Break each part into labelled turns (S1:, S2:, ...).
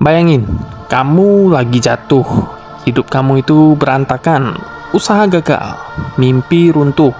S1: Bayangin, kamu lagi jatuh, hidup kamu itu berantakan, usaha gagal, mimpi runtuh.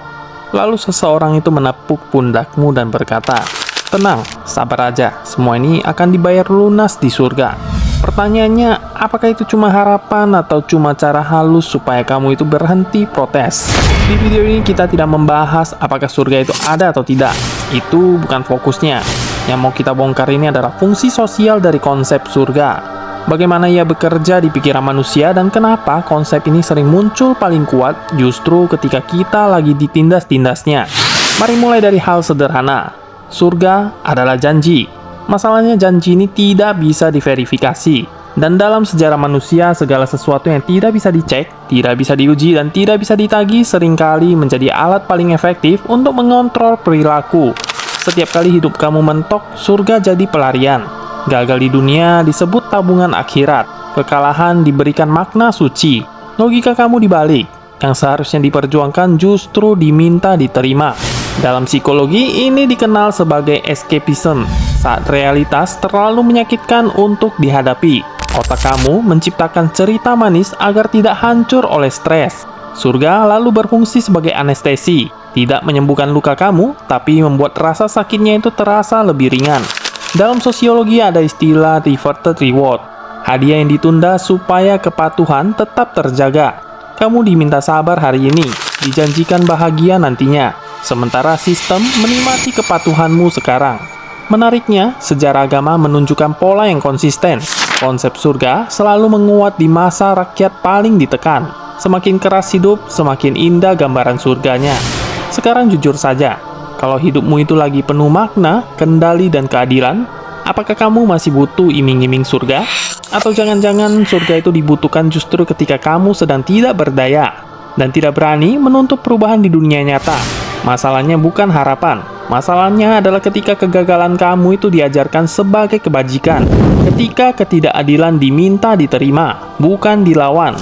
S1: Lalu seseorang itu menepuk pundakmu dan berkata, "Tenang, sabar aja, semua ini akan dibayar lunas di surga." Pertanyaannya, apakah itu cuma harapan atau cuma cara halus supaya kamu itu berhenti protes? Di video ini kita tidak membahas apakah surga itu ada atau tidak. Itu bukan fokusnya. Yang mau kita bongkar ini adalah fungsi sosial dari konsep surga. Bagaimana ia bekerja di pikiran manusia dan kenapa konsep ini sering muncul paling kuat justru ketika kita lagi ditindas-tindasnya. Mari mulai dari hal sederhana. Surga adalah janji. Masalahnya janji ini tidak bisa diverifikasi. Dan dalam sejarah manusia, segala sesuatu yang tidak bisa dicek, tidak bisa diuji, dan tidak bisa ditagih seringkali menjadi alat paling efektif untuk mengontrol perilaku. Setiap kali hidup kamu mentok, surga jadi pelarian. Gagal di dunia disebut tabungan akhirat. Kekalahan diberikan makna suci. Logika kamu dibalik. Yang seharusnya diperjuangkan justru diminta diterima. Dalam psikologi, ini dikenal sebagai escapism. Saat realitas terlalu menyakitkan untuk dihadapi. Otak kamu menciptakan cerita manis agar tidak hancur oleh stres. Surga lalu berfungsi sebagai anestesi. Tidak menyembuhkan luka kamu, tapi membuat rasa sakitnya itu terasa lebih ringan. Dalam sosiologi ada istilah reverted reward. Hadiah yang ditunda supaya kepatuhan tetap terjaga. Kamu diminta sabar hari ini, dijanjikan bahagia nantinya. Sementara sistem menikmati kepatuhanmu sekarang. Menariknya, sejarah agama menunjukkan pola yang konsisten. Konsep surga selalu menguat di masa rakyat paling ditekan. Semakin keras hidup, semakin indah gambaran surganya. Sekarang jujur saja, kalau hidupmu itu lagi penuh makna, kendali, dan keadilan, apakah kamu masih butuh iming-iming surga? Atau jangan-jangan surga itu dibutuhkan justru ketika kamu sedang tidak berdaya dan tidak berani menuntut perubahan di dunia nyata? Masalahnya bukan harapan. Masalahnya adalah ketika kegagalan kamu itu diajarkan sebagai kebajikan. Ketika ketidakadilan diminta diterima, bukan dilawan.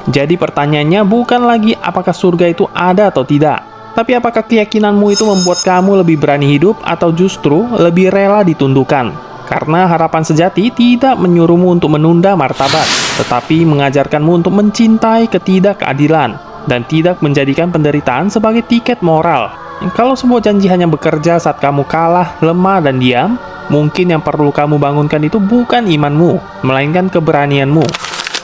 S1: Jadi pertanyaannya bukan lagi apakah surga itu ada atau tidak, tapi apakah keyakinanmu itu membuat kamu lebih berani hidup atau justru lebih rela ditundukkan? Karena harapan sejati tidak menyuruhmu untuk menunda martabat, tetapi mengajarkanmu untuk mencintai ketidakadilan dan tidak menjadikan penderitaan sebagai tiket moral. Kalau sebuah janji hanya bekerja saat kamu kalah, lemah, dan diam, mungkin yang perlu kamu bangunkan itu bukan imanmu, melainkan keberanianmu.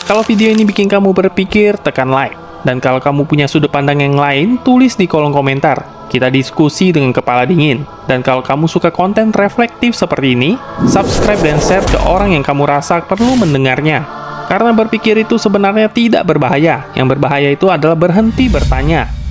S1: Kalau video ini bikin kamu berpikir, tekan like. Dan kalau kamu punya sudut pandang yang lain, tulis di kolom komentar. Kita diskusi dengan kepala dingin. Dan kalau kamu suka konten reflektif seperti ini, subscribe dan share ke orang yang kamu rasa perlu mendengarnya. Karena berpikir itu sebenarnya tidak berbahaya. Yang berbahaya itu adalah berhenti bertanya.